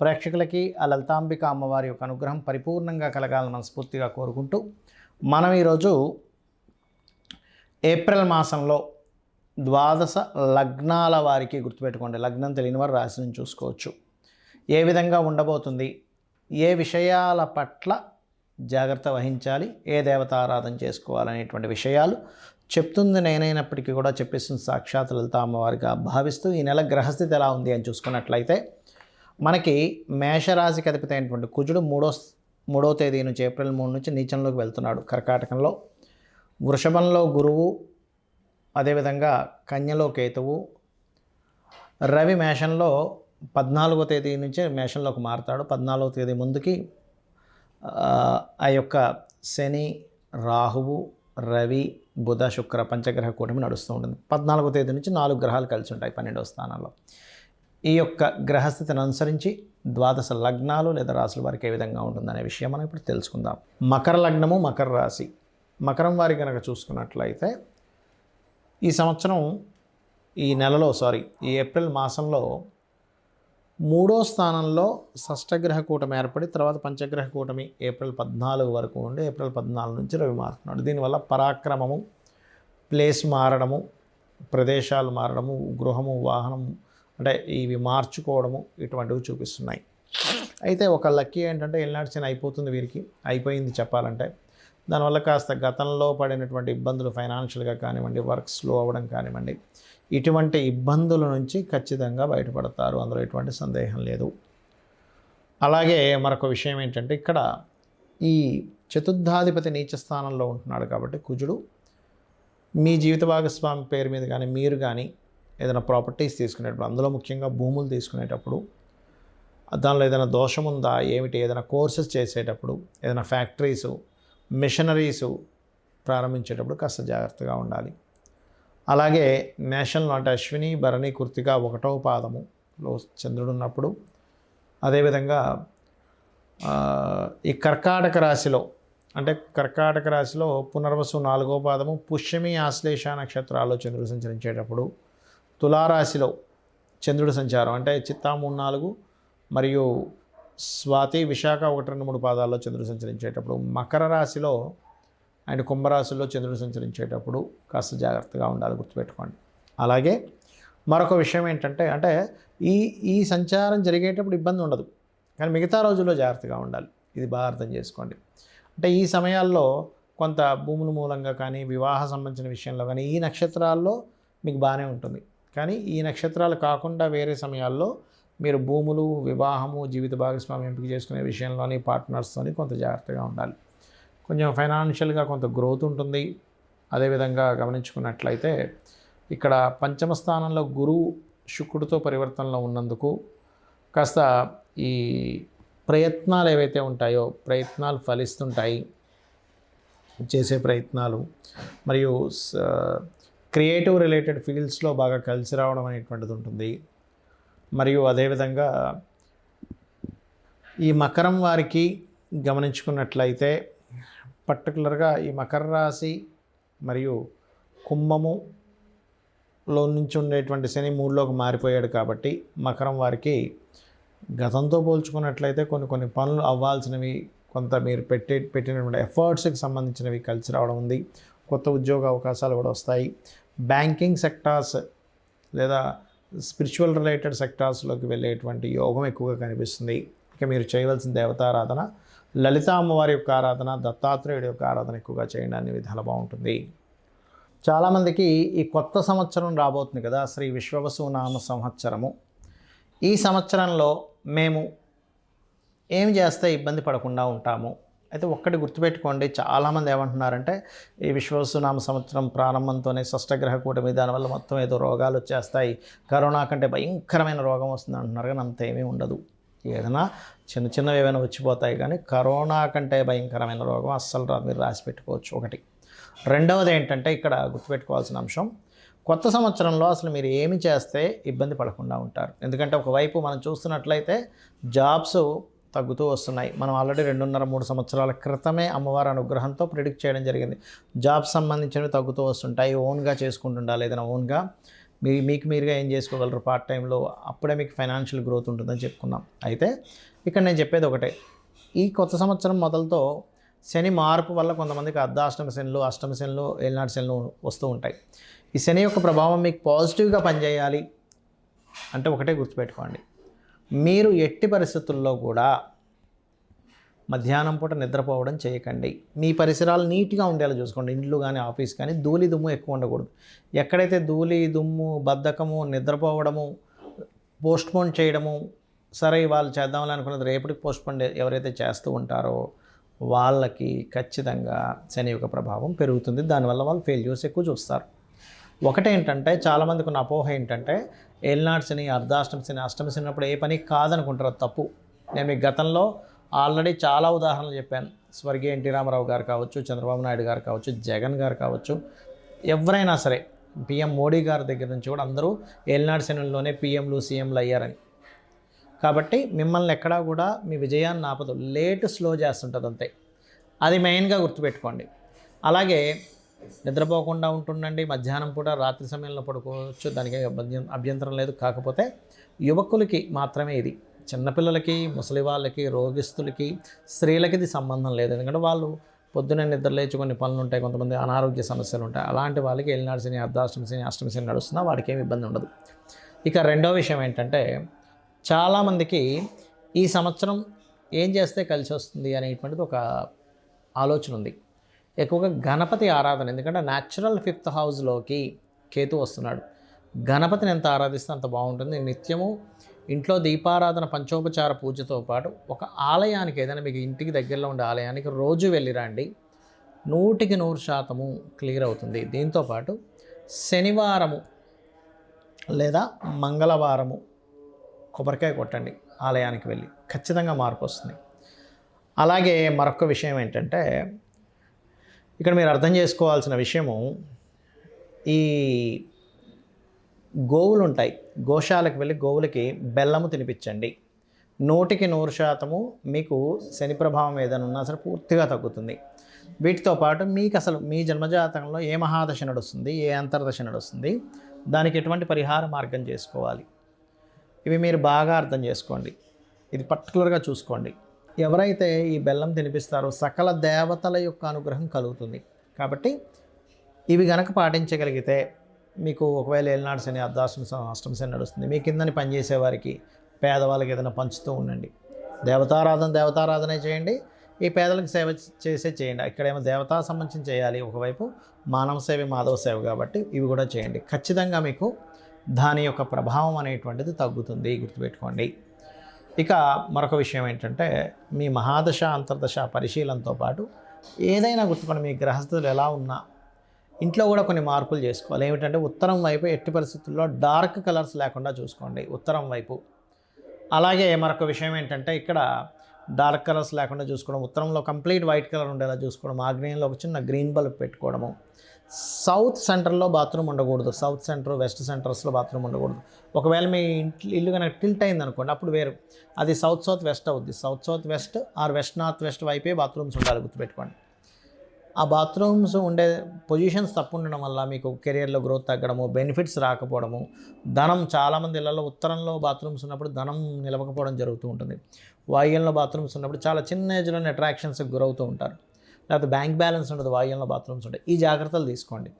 ప్రేక్షకులకి ఆ లలితాంబిక అమ్మవారి యొక్క అనుగ్రహం పరిపూర్ణంగా కలగాలని మనస్ఫూర్తిగా కోరుకుంటూ మనం ఈరోజు ఏప్రిల్ మాసంలో ద్వాదశ లగ్నాల వారికి గుర్తుపెట్టుకోండి, లగ్నం తెలియని వారు రాశిని చూసుకోవచ్చు. ఏ విధంగా ఉండబోతుంది, ఏ విషయాల పట్ల జాగ్రత్త వహించాలి, ఏ దేవత ఆరాధన చేసుకోవాలనేటువంటి విషయాలు చెప్తుంది నేనైనప్పటికీ కూడా చెప్పేసిన సాక్షాత్ లలిత అమ్మవారిగా భావిస్తూ ఈ నెల గ్రహస్థితి ఎలా ఉంది అని చూసుకున్నట్లయితే మనకి మేషరాశికి అధిపతి అయినటువంటి కుజుడు మూడో తేదీ నుంచి ఏప్రిల్ 3 నుంచి నీచంలోకి వెళ్తున్నాడు కర్కాటకంలో. వృషభంలో గురువు, అదేవిధంగా కన్యలో కేతువు. రవి మేషంలో 14వ తేదీ నుంచే మేషంలోకి మారుతాడు. 14వ తేదీ ముందుకి ఆ యొక్క శని, రాహువు, రవి, బుధ, శుక్ర పంచగ్రహ కూటమి నడుస్తూ ఉంటుంది. 14వ తేదీ నుంచి 4 గ్రహాలు కలిసి ఉంటాయి 12వ స్థానంలో. ఈ యొక్క గ్రహస్థితిని అనుసరించి ద్వాదశ లగ్నాలు లేదా రాశుల వారికి ఏ విధంగా ఉంటుందనే విషయం మనం ఇప్పుడు తెలుసుకుందాం. మకర లగ్నము, మకర రాశి. మకరం వారి కనుక చూసుకున్నట్లయితే ఈ సంవత్సరం ఈ ఏప్రిల్ మాసంలో 3వ స్థానంలో షష్టగ్రహ కూటమి ఏర్పడి తర్వాత పంచగ్రహ కూటమి ఏప్రిల్ 14 వరకు ఉండి ఏప్రిల్ 14 నుంచి రవి మారుతున్నాడు. దీనివల్ల పరాక్రమము, ప్లేస్ మారడము, ప్రదేశాలు మారడము, గృహము, వాహనం అంటే ఇవి మార్చుకోవడము ఇటువంటివి చూపిస్తున్నాయి. అయితే ఒక లక్కీ ఏంటంటే ఎల్నాటి శని అయిపోతుంది, వీరికి అయిపోయింది చెప్పాలంటే. దానివల్ల కాస్త గతంలో పడినటువంటి ఇబ్బందులు ఫైనాన్షియల్గా కానివ్వండి, వర్క్ స్లో అవ్వడం కానివ్వండి, ఇటువంటి ఇబ్బందుల నుంచి ఖచ్చితంగా బయటపడతారు, అందులో ఎటువంటి సందేహం లేదు. అలాగే మరొక విషయం ఏంటంటే ఇక్కడ ఈ చతుర్థాధిపతి నీచ స్థానంలో ఉంటున్నాడు కాబట్టి కుజుడు మీ జీవిత భాగస్వామి పేరు మీద కానీ మీరు కానీ ఏదైనా ప్రాపర్టీస్ తీసుకునేటప్పుడు, అందులో ముఖ్యంగా భూములు తీసుకునేటప్పుడు దానిలో ఏదైనా దోషం ఉందా ఏమిటి, ఏదైనా కోర్సెస్ చేసేటప్పుడు, ఏదైనా ఫ్యాక్టరీసు, మిషనరీసు ప్రారంభించేటప్పుడు కాస్త జాగ్రత్తగా ఉండాలి. అలాగే మేషంలో అంటే అశ్విని, భరణి, కృత్తిక 1వ పాదములో చంద్రుడు ఉన్నప్పుడు, అదేవిధంగా ఈ కర్కాటక రాశిలో పునర్వసు 4వ పాదము, పుష్యమి, ఆశ్లేష నక్షత్రాల్లో చంద్రుడు సంచరించేటప్పుడు, తులారాశిలో చంద్రుడి సంచారం అంటే చిత్తా 3, 4 మరియు స్వాతి, విశాఖ 1, 2, 3 పాదాల్లో చంద్రుడు సంచరించేటప్పుడు, మకర రాశిలో అండ్ కుంభరాశిలో చంద్రుడు సంచరించేటప్పుడు కాస్త జాగ్రత్తగా ఉండాలి, గుర్తుపెట్టుకోండి. అలాగే మరొక విషయం ఏంటంటే ఈ సంచారం జరిగేటప్పుడు ఇబ్బంది ఉండదు, కానీ మిగతా రోజుల్లో జాగ్రత్తగా ఉండాలి. ఇది బాగా అర్థం చేసుకోండి. అంటే ఈ సమయాల్లో కొంత భూముల మూలంగా కానీ, వివాహ సంబంధించిన విషయంలో కానీ ఈ నక్షత్రాల్లో మీకు బాగానే ఉంటుంది. కానీ ఈ నక్షత్రాలు కాకుండా వేరే సమయాల్లో మీరు భూములు, వివాహము, జీవిత భాగస్వామి ఎంపిక చేసుకునే విషయంలోని పార్ట్నర్స్తోని కొంత జాగ్రత్తగా ఉండాలి. కొంచెం ఫైనాన్షియల్గా కొంత గ్రోత్ ఉంటుంది. అదేవిధంగా గమనించుకున్నట్లయితే ఇక్కడ పంచమ స్థానంలో గురువు శుక్రుడితో పరివర్తనలో ఉన్నందుకు కాస్త ఈ ప్రయత్నాలు ఏవైతే ఉంటాయో ప్రయత్నాలు ఫలిస్తుంటాయి. చేసే ప్రయత్నాలు మరియు క్రియేటివ్ రిలేటెడ్ ఫీల్డ్స్లో బాగా కలిసి రావడం అనేటువంటిది ఉంటుంది. మరియు అదేవిధంగా ఈ మకరం వారికి గమనించుకున్నట్లయితే పర్టికులర్గా ఈ మకర రాశి మరియు కుంభములో నుంచి ఉండేటువంటి శని 3లోకి మారిపోయాడు కాబట్టి మకరం వారికి గతంతో పోల్చుకున్నట్లయితే కొన్ని పనులు అవ్వాల్సినవి, కొంత మీరు పెట్టినటువంటి ఎఫర్ట్స్కి సంబంధించినవి కలిసి రావడం ఉంది. కొత్త ఉద్యోగ అవకాశాలు కూడా వస్తాయి. బ్యాంకింగ్ సెక్టార్స్ లేదా స్పిరిచువల్ రిలేటెడ్ సెక్టార్స్లోకి వెళ్ళేటువంటి యోగం ఎక్కువగా కనిపిస్తుంది. ఇక మీరు చేయవలసిన దేవతారాధన లలిత అమ్మవారి యొక్క ఆరాధన, దత్తాత్రేయుడి యొక్క ఆరాధన ఎక్కువగా చేయండి, అన్ని విధాలు బాగుంటుంది. చాలామందికి ఈ కొత్త సంవత్సరం రాబోతుంది కదా, శ్రీ విశ్వవసు నామ సంవత్సరము. ఈ సంవత్సరంలో మేము ఏం చేస్తే ఇబ్బంది పడకుండా ఉంటాము. అయితే ఒక్కటి గుర్తుపెట్టుకోండి, చాలామంది ఏమంటున్నారంటే ఈ విశ్వవసునామ సంవత్సరం ప్రారంభంతోనే షష్టగ్రహ కూటమి, దానివల్ల మొత్తం ఏదో రోగాలు వచ్చేస్తాయి, కరోనా కంటే భయంకరమైన రోగం వస్తుంది అంటున్నారు. కానీ అంత ఏమీ ఉండదు. ఏదైనా చిన్నవి ఏమైనా వచ్చిపోతాయి, కానీ కరోనా కంటే భయంకరమైన రోగం అస్సలు మీరు రాసి పెట్టుకోవచ్చు. ఒకటి. రెండవది ఏంటంటే ఇక్కడ గుర్తుపెట్టుకోవాల్సిన అంశం, కొత్త సంవత్సరంలో అసలు మీరు ఏమి చేస్తే ఇబ్బంది పడకుండా ఉంటారు. ఎందుకంటే ఒకవైపు మనం చూస్తున్నట్లయితే జాబ్స్ తగ్గుతూ వస్తున్నాయి. మనం ఆల్రెడీ 2.5-3 సంవత్సరాల క్రితమే అమ్మవారి అనుగ్రహంతో ప్రిడిక్ట్ చేయడం జరిగింది. జాబ్ సంబంధించినవి తగ్గుతూ వస్తుంటాయి. ఓన్గా చేసుకుంటుండాలి, ఏదైనా ఓన్గా మీకు మీరుగా ఏం చేసుకోగలరు పార్ట్ టైంలో, అప్పుడే మీకు ఫైనాన్షియల్ గ్రోత్ ఉంటుందని చెప్పుకున్నాం. అయితే ఇక్కడ నేను చెప్పేది ఒకటే, ఈ కొత్త సంవత్సరం మొదలుతో శని మార్పు వల్ల కొంతమందికి అర్ధాష్టమ శనులు, అష్టమ శనులు, ఏలినాటి శనులు వస్తూ ఉంటాయి. ఈ శని యొక్క ప్రభావం మీకు పాజిటివ్గా పనిచేయాలి అంటే ఒకటే గుర్తుపెట్టుకోండి, మీరు ఎట్టి పరిస్థితుల్లో కూడా మధ్యాహ్నం పూట నిద్రపోవడం చేయకండి. మీ పరిసరాలు నీట్గా ఉండేలా చూసుకోండి. ఇండ్లు కానీ ఆఫీస్ కానీ ధూళి దుమ్ము ఎక్కువ ఉండకూడదు. ఎక్కడైతే ధూళి దుమ్ము, బద్ధకము, నిద్రపోవడము, పోస్ట్పోన్ చేయడము, సరే వాళ్ళు చేద్దామని అనుకున్నది రేపటికి పోస్ట్పోన్ ఎవరైతే చేస్తూ ఉంటారో వాళ్ళకి ఖచ్చితంగా శని యొక్క ప్రభావం పెరుగుతుంది. దానివల్ల వాళ్ళు ఫెయిల్యూర్స్ ఎక్కువ చూస్తారు. ఒకటేంటంటే చాలామందికి ఉన్న అపోహ ఏంటంటే ఏలినాటి శని, అర్ధాష్టమ శని, అష్టమ శని అప్పుడు ఏ పని కాదనుకుంటారు. తప్పు. నేను మీకు గతంలో ఆల్రెడీ చాలా ఉదాహరణలు చెప్పాను. స్వర్గీయ ఎన్టీ రామారావు గారు కావచ్చు, చంద్రబాబు నాయుడు గారు కావచ్చు, జగన్ గారు కావచ్చు, ఎవరైనా సరే, పిఎం మోడీ గారి దగ్గర నుంచి కూడా అందరూ ఏలినాటి శనుల్లోనే పిఎంలు, సీఎంలు అయ్యారని. కాబట్టి మిమ్మల్ని ఎక్కడా కూడా మీ విజయాన్ని ఆపదు, స్లో చేస్తుంటుంది అంతే. అది మెయిన్గా గుర్తుపెట్టుకోండి. అలాగే నిద్రపోకుండా ఉంటుండండి. మధ్యాహ్నం పూట, రాత్రి సమయంలో పడుకోవచ్చు, దానికి అభ్యంతరం లేదు. కాకపోతే యువకులకి మాత్రమే ఇది. చిన్నపిల్లలకి, ముసలి వాళ్ళకి, రోగిస్తులకి, స్త్రీలకి ఇది సంబంధం లేదు. ఎందుకంటే వాళ్ళు పొద్దున్నే నిద్ర లేచి కొన్ని పనులు ఉంటాయి, కొంతమంది అనారోగ్య సమస్యలు ఉంటాయి. అలాంటి వాళ్ళకి ఏలినాటి శని, అర్ధాష్టమ శని, అష్టమ శని నడుస్తున్నా వాడికి ఏమి ఇబ్బంది ఉండదు. ఇక రెండో విషయం ఏంటంటే, చాలామందికి ఈ సంవత్సరం ఏం చేస్తే కలిసి వస్తుంది అనేటువంటిది ఒక ఆలోచన ఉంది. ఎక్కువగా గణపతి ఆరాధన. ఎందుకంటే న్యాచురల్ 5th హౌస్లోకి కేతు వస్తున్నాడు. గణపతిని ఎంత ఆరాధిస్తే అంత బాగుంటుంది. నిత్యము ఇంట్లో దీపారాధన, పంచోపచార పూజతో పాటు ఒక ఆలయానికి, ఏదైనా మీకు ఇంటికి దగ్గరలో ఉండే ఆలయానికి రోజు వెళ్ళిరండి. 100% క్లియర్ అవుతుంది. దీంతోపాటు శనివారము లేదా మంగళవారము కొబ్బరికాయ కొట్టండి ఆలయానికి వెళ్ళి, ఖచ్చితంగా మార్పు వస్తుంది. అలాగే మరొక విషయం ఏంటంటే, ఇక్కడ మీరు అర్థం చేసుకోవాల్సిన విషయము, ఈ గోవులు ఉంటాయి, గోశాలకు వెళ్ళి గోవులకి బెల్లము తినిపించండి. 100% మీకు శని ప్రభావం ఏదైనా ఉన్నా సరే పూర్తిగా తగ్గుతుంది. వీటితో పాటు మీకు అసలు మీ జన్మజాతకంలో ఏ మహాదశ నడుస్తుంది, ఏ అంతర్దశ నడుస్తుంది, దానికి ఎటువంటి పరిహార మార్గం చేసుకోవాలి, ఇవి మీరు బాగా అర్థం చేసుకోండి. ఇది పర్టికులర్గా చూసుకోండి. ఎవరైతే ఈ బెల్లం తినిపిస్తారో సకల దేవతల యొక్క అనుగ్రహం కలుగుతుంది. కాబట్టి ఇవి గనక పాటించగలిగితే మీకు ఒకవేళ ఏలినాటి శని, అష్టమ శని నడుస్తుంది, మీ కిందని పనిచేసే వారికి, పేదవాళ్ళకి ఏదైనా పంచుతూ ఉండండి. దేవతారాధనే చేయండి. ఈ పేదలకు సేవ చేయండి. ఇక్కడేమో దేవతా సంబంధించి చేయాలి, ఒకవైపు మానవ సేవ, మాధవ సేవ, కాబట్టి ఇవి కూడా చేయండి. ఖచ్చితంగా మీకు దాని యొక్క ప్రభావం అనేటువంటిది తగ్గుతుంది, గుర్తుపెట్టుకోండి. ఇక మరొక విషయం ఏంటంటే, మీ మహాదశ, అంతర్దశ పరిశీలనతో పాటు ఏదైనా గుర్తుకోండి, మీ గ్రహస్థులు ఎలా ఉన్నా ఇంట్లో కూడా కొన్ని మార్పులు చేసుకోవాలి. ఏమిటంటే, ఉత్తరం వైపు ఎట్టి పరిస్థితుల్లో డార్క్ కలర్స్ లేకుండా చూసుకోండి, ఉత్తరం వైపు. అలాగే మరొక విషయం ఏంటంటే, ఇక్కడ డార్క్ కలర్స్ లేకుండా చూసుకోవడం, ఉత్తరంలో కంప్లీట్ వైట్ కలర్ ఉండేలా చూసుకోవడం, ఆగ్నేయంలో ఒక చిన్న గ్రీన్ బల్బ్ పెట్టుకోవడము. సౌత్ సెంటర్లో బాత్రూమ్ ఉండకూడదు. సౌత్ సెంటర్, వెస్ట్ సెంటర్స్లో బాత్రూమ్ ఉండకూడదు. ఒకవేళ మీ ఇల్లు కనుక టిల్ట్ అయింది అనుకోండి, అప్పుడు వేరు, అది సౌత్ వెస్ట్ అవుద్ది. South west or west north west వైపే బాత్రూమ్స్ ఉండాలి, గుర్తుపెట్టుకోండి. ఆ బాత్రూమ్స్ ఉండే పొజిషన్స్ తప్పు ఉండడం వల్ల మీకు కెరియర్లో గ్రోత్ తగ్గడము, బెనిఫిట్స్ రాకపోవడము, ధనం, చాలామంది ఇళ్లలో ఉత్తరంలో బాత్రూమ్స్ ఉన్నప్పుడు ధనం నిలవకపోవడం జరుగుతూ ఉంటుంది. వాయువ్యంలో బాత్రూమ్స్ ఉన్నప్పుడు చాలా చిన్న ఏజ్లోనే అట్రాక్షన్స్కి గురవుతూ ఉంటారు. లేకపోతే బ్యాంక్ బ్యాలెన్స్ ఉండదు, వాయువ్యంలో బాత్రూమ్స్ ఉంటాయి. ఈ జాగ్రత్తలు తీసుకోండి.